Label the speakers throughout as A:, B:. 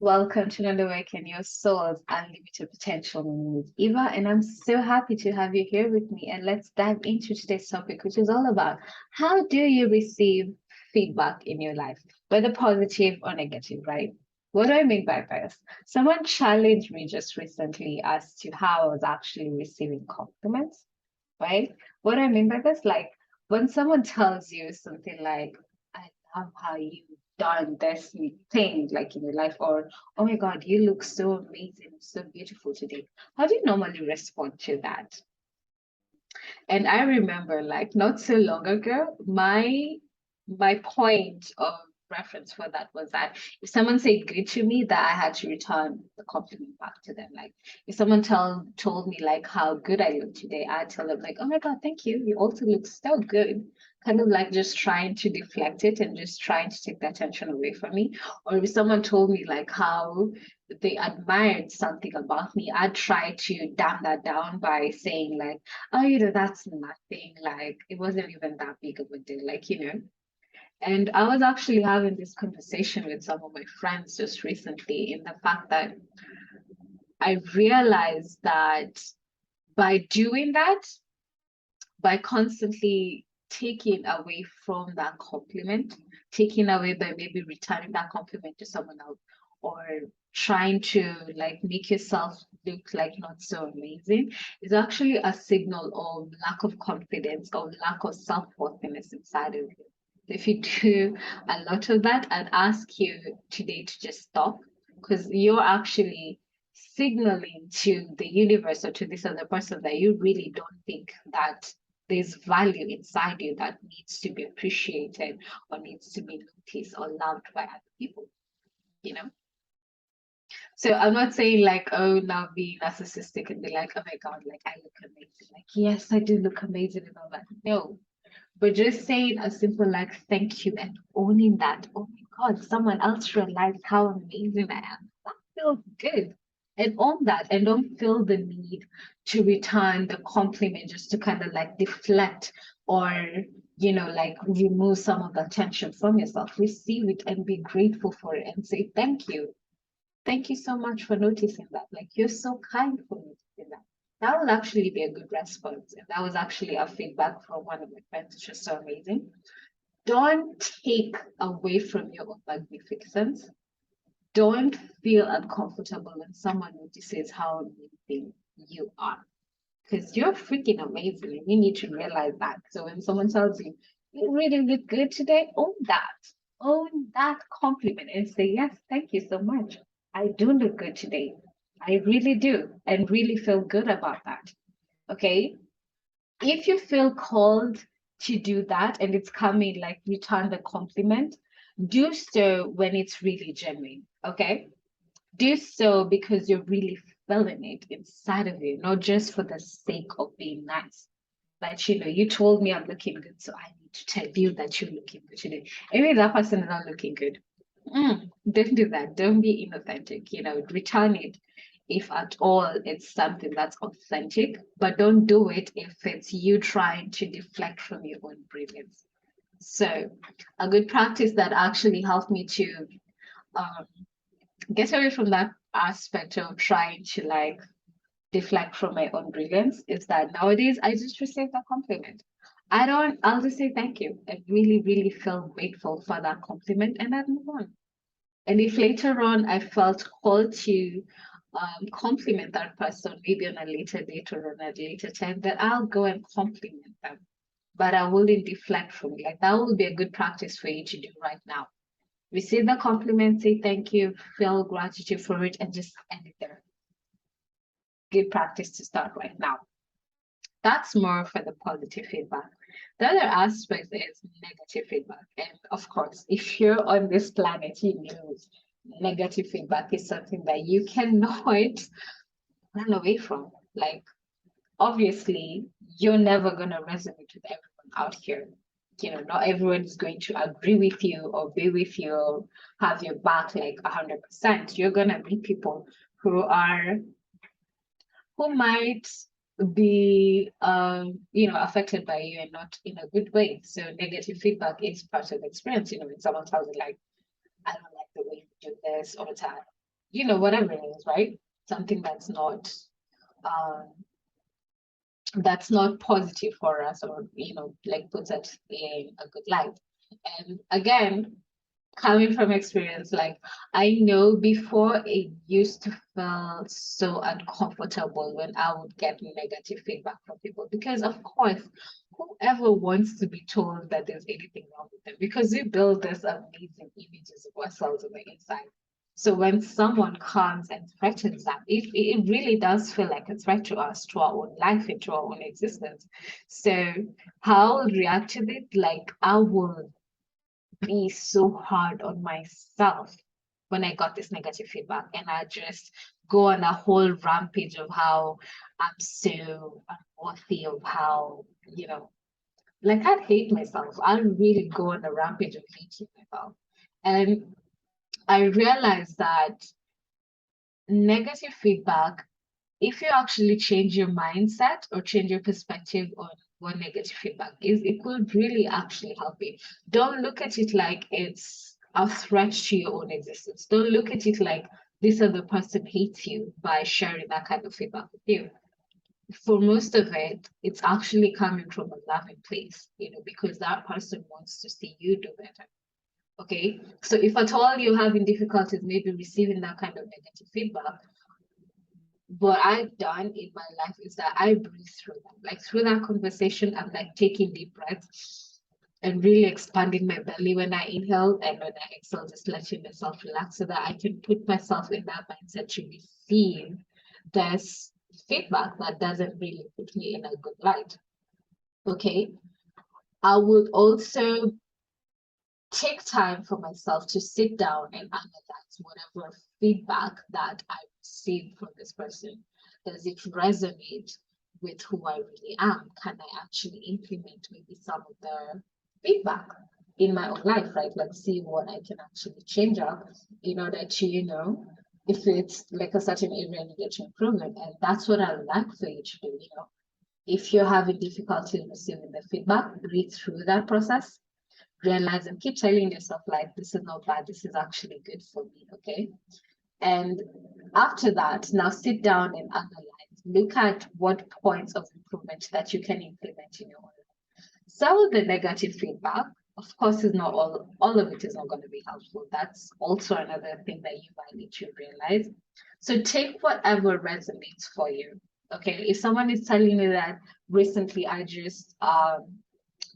A: Welcome to another Awaken Your Soul's Unlimited Potential with Eva, and I'm so happy to have you here with me. And let's dive into today's topic, which is all about how do you receive feedback in your life, whether positive or negative, right? What do I mean by this? Someone challenged me just recently as to how I was actually receiving compliments, right? What do I mean by this? Like when someone tells you something like, I love how you done this thing like in your life, or oh my God, you look so amazing, so beautiful today. How do you normally respond to that? And I remember like not so long ago, my point of reference for that was that if someone said good to me, that I had to return the compliment back to them. Like if someone told me like how good I look today, I'd tell them like, oh my God, thank you. You also look so good. Kind of like just trying to deflect it and just trying to take the attention away from me. Or if someone told me like how they admired something about me, I'd try to damn that down by saying like, oh, that's nothing. Like, it wasn't even that big of a deal. And I was actually having this conversation with some of my friends just recently in the fact that I realized that by doing that, by constantly taking away from that compliment, taking away by maybe returning that compliment to someone else, or trying to like make yourself look like not so amazing, is actually a signal of lack of confidence or lack of self-worthiness inside of you. If you do a lot of that, I'd ask you today to just stop because you're actually signaling to the universe or to this other person that you really don't think that there's value inside you that needs to be appreciated or needs to be noticed or loved by other people, you know? So I'm not saying like, oh, now be narcissistic and be like, oh my God, like I look amazing. Like, yes, I do look amazing and all that. No, but just saying a simple like thank you and owning that, oh my God, someone else realized how amazing I am. That feels good. And own that and don't feel the need to return the compliment just to kind of like deflect or like remove some of the attention from yourself. Receive it and be grateful for it and say thank you. Thank you so much for noticing that. Like you're so kind for noticing that. That will actually be a good response. And that was actually a feedback from one of my friends, which was so amazing. Don't take away from your own magnificence. Don't feel uncomfortable when someone notices how amazing you are. Because you're freaking amazing and you need to realize that. So when someone tells you, you really look good today, own that. Own that compliment and say, yes, thank you so much. I do look good today. I really do and really feel good about that. Okay. If you feel called to do that and it's coming like return the compliment, do so when it's really genuine. Okay. Do so because you're really feeling it inside of you, not just for the sake of being nice. Like, you told me I'm looking good, so I need to tell you that you're looking good today. Maybe that person is not looking good. Don't do that. Don't be inauthentic. Return it if at all it's something that's authentic, but don't do it if it's you trying to deflect from your own brilliance. So, a good practice that actually helped me to um, get away from that aspect of trying to like deflect from my own brilliance is that nowadays I just receive that compliment. I'll just say thank you. I really, really feel grateful for that compliment and I'd move on. And if later on I felt called to compliment that person, maybe on a later date or on a later time, then I'll go and compliment them. But I wouldn't deflect from it. Like that would be a good practice for you to do right now. Receive the compliment, say thank you, feel gratitude for it, and just end it there. Good practice to start right now. That's more for the positive feedback. The other aspect is negative feedback. And of course, if you're on this planet, you know negative feedback is something that you cannot run away from. Like, obviously, you're never going to resonate with everyone out here. Not everyone is going to agree with you or be with you or have your back like 100%. You're going to meet people who might be affected by you and not in a good way. So negative feedback is part of the experience. When someone tells you like, I don't like the way you do this all the time. you know, whatever it is, right? Something um, that's not positive for us, or you know, like puts us in a good light. And again, coming from experience, like I know before it used to feel so uncomfortable when I would get negative feedback from people, because of course, whoever wants to be told that there's anything wrong with them, because we build this amazing images of ourselves on the inside. So when someone comes and threatens that, it really does feel like a threat to us, to our own life, and to our own existence. So how I would react to it, like I would be so hard on myself when I got this negative feedback. And I just go on a whole rampage of how I'm so unworthy, of how, you know, like I'd hate myself. I'd really go on a rampage of hating myself. And I realized that negative feedback, if you actually change your mindset or change your perspective on what negative feedback is, it could really actually help you. Don't look at it like it's a threat to your own existence. Don't look at it like this other person hates you by sharing that kind of feedback with you. For most of it, it's actually coming from a loving place, you know, because that person wants to see you do better. Okay. So if at all you're having difficulties maybe receiving that kind of negative feedback, what I've done in my life is that I breathe through that. Like through that conversation, I'm like taking deep breaths and really expanding my belly when I inhale, and when I exhale, just letting myself relax so that I can put myself in that mindset to receive this feedback that doesn't really put me in a good light. Okay. I would also take time for myself to sit down and analyze whatever feedback that I received from this person. Does it resonate with who I really am? Can I actually implement maybe some of the feedback in my own life, right? Like see what I can actually change up in order to, you know, if it's like a certain area needed to improvement. And that's what I would like for you to do, you know. If you're having difficulty receiving the feedback, read through that process, realize and keep telling yourself like this is not bad, this is actually good for me. Okay. And after that, now sit down and analyze, look at what points of improvement that you can implement in your own life. Some of the negative feedback, of course, is not all of it is not going to be helpful. That's also another thing that you might need to realize. So take whatever resonates for you. Okay, if someone is telling you that recently I just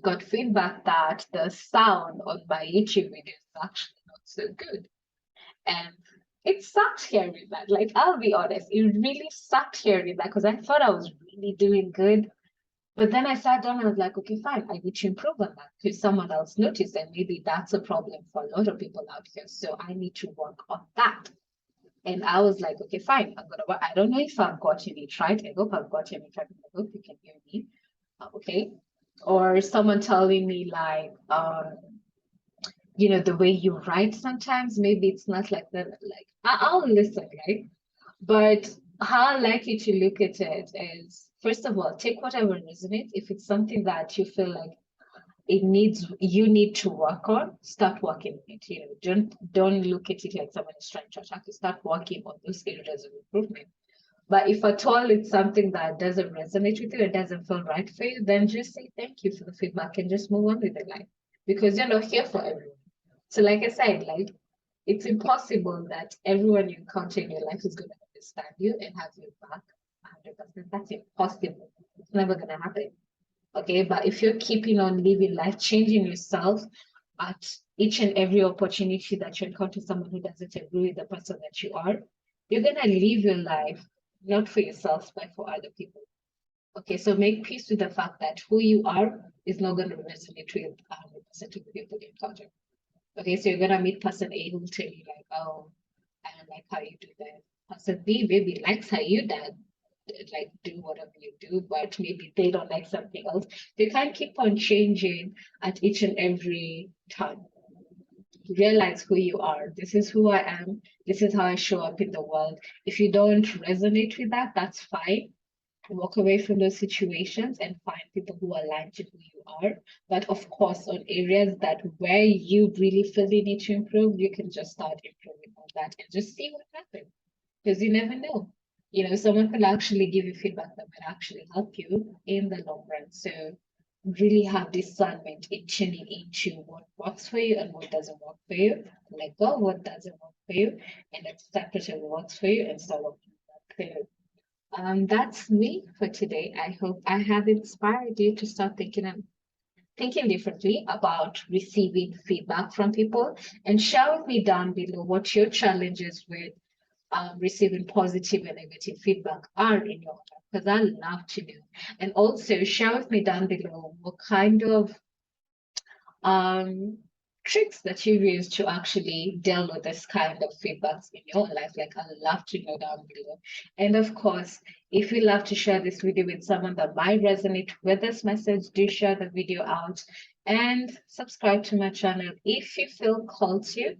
A: got feedback that the sound on my YouTube video is actually not so good. And it sucked hearing that. Like, I'll be honest, it really sucked hearing that because I thought I was really doing good. But then I sat down and I was like, okay, fine, I need to improve on that because someone else noticed, and maybe that's a problem for a lot of people out here. So I need to work on that. And I was like, okay, fine, I'm gonna work. I don't know if I've gotten it right. I hope I've gotten it right. I hope you can hear me. Okay. Or someone telling me like, you know, the way you write sometimes, maybe it's not like that. Like I'll listen, right? But how I like you to look at it is, first of all, take whatever resonates. If it's something that you feel like you need to work on, start working on it. You know, don't look at it like someone is trying to attack you. Start working on those areas of improvement. But if at all it's something that doesn't resonate with you, it doesn't feel right for you, then just say thank you for the feedback and just move on with your life, because you're not here for everyone. So, like I said, like it's impossible that everyone you encounter in your life is going to understand you and have your back 100%. That's impossible. It's never going to happen. Okay, but if you're keeping on living life, changing yourself at each and every opportunity that you encounter someone who doesn't agree with the person that you are, you're going to live your life not for yourself, but for other people. Okay, so make peace with the fact that who you are is not going to resonate with 100% of the people you encounter. Okay, so you're gonna meet person A who will tell you like, oh, I don't like how you do that. Person B maybe likes how you that like do whatever you do, but maybe they don't like something else. They can't keep on changing at each and every time. Realize who you are. This is who I am. This is how I show up in the world. If you don't resonate with that, that's fine. Walk away from those situations and find people who align to who you are. But of course, on areas that where you really feel you need to improve, you can just start improving on that and just see what happens. because you never know. You know, someone could actually give you feedback that might actually help you in the long run. So really have discernment in tuning into what works for you and what doesn't work for you. Let go of what doesn't work for you and accept whatever works for you and start working on that for you. That's me for today. I hope I have inspired you to start thinking differently about receiving feedback from people, and share with me down below what your challenges with receiving positive and negative feedback are in your life, because I love to know. And also share with me down below what kind of um, tricks that you use to actually deal with this kind of feedbacks in your life. Like, I'd love to know down below. And of course, if you love to share this video with someone that might resonate with this message, do share the video out and subscribe to my channel if you feel called to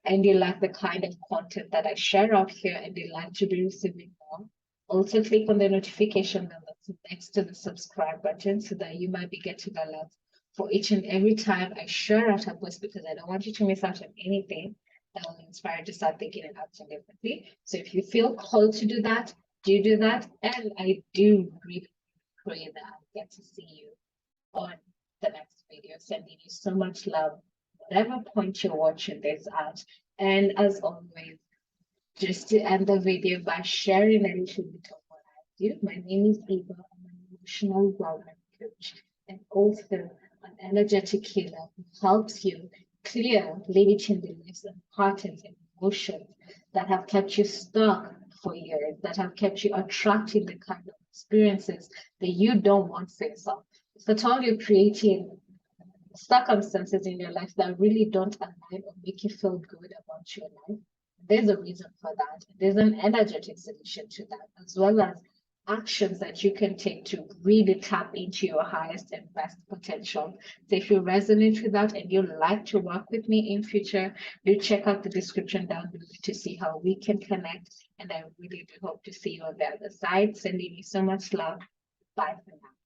A: and you like the kind of content that I share out here and you like to be receiving more. Also click on the notification bell that's next to the subscribe button so that you might be getting alerts for each and every time I share out a post, because I don't want you to miss out on anything that will inspire you to start thinking and acting differently. So if you feel called to do that. And I do really pray that I get to see you on the next video. Sending you so much love, whatever point you're watching this at. And as always, just to end the video by sharing a little bit of what I do. My name is Eva. I'm an emotional wellness coach and also an energetic healer who helps you clear limiting beliefs and patterns and emotions that have kept you stuck for years, that have kept you attracting the kind of experiences that you don't want for yourself. If at all you're creating circumstances in your life that really don't align or make you feel good about your life, there's a reason for that. There's an energetic solution to that, as well as actions that you can take to really tap into your highest and best potential. So if you resonate with that and you'd like to work with me in future, do check out the description down below to see how we can connect. And I really do hope to see you on the other side. Sending you so much love. Bye for now.